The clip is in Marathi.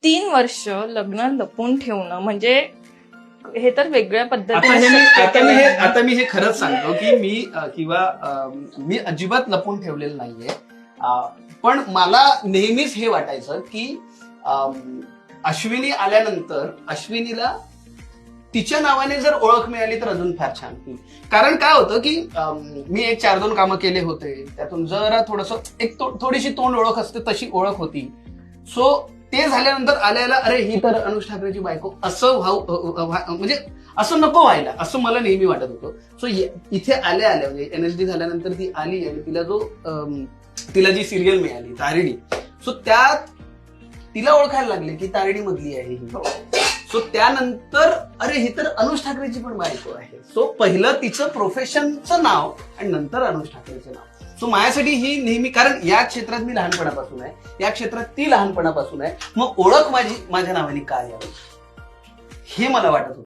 3 वर्ष लग्न लपून ठेवणं म्हणजे हे तर वेगळ्या आता पद्धतीने आता मी हे खरंच सांगतो की मी अजिबात लपून ठेवलेलं नाहीये. पण मला नेहमीच हे वाटायचं की अश्विनी आल्यानंतर अश्विनीला तिच्या नावाने जर ओळख मिळाली तर अजून फार छान होईल. कारण काय होतं की मी एक 4-2 कामं केले होते, त्यातून जरा थोडस थोडीशी तोंड ओळख असते तशी ओळख होती. सो ते झाल्यानंतर आल्याला अरे ही तर अनुष ठाकरेची बायको असं म्हणजे असं नको व्हायला असं मला नेहमी वाटत होतं. सो इथे आल्या म्हणजे एनएसडी झाल्यानंतर ती आली आणि तिला जी सिरियल मिळाली तारिणी, सो त्यात तिला ओळखायला लागले की तारिणी मधली आहे ही. सो त्यानंतर अरे ही तर अनुष ठाकरेची पण बायको आहे. सो पहिलं तिचं प्रोफेशनचं नाव आणि नंतर अनुष ठाकरेचं नाव. सो माझ्यासाठी ही नेहमी, कारण या क्षेत्रात मी लहानपणापासून आहे, या क्षेत्रात ती लहानपणापासून आहे, मग ओळख माझ्या नावाने काय यावी हे मला वाटत होतं.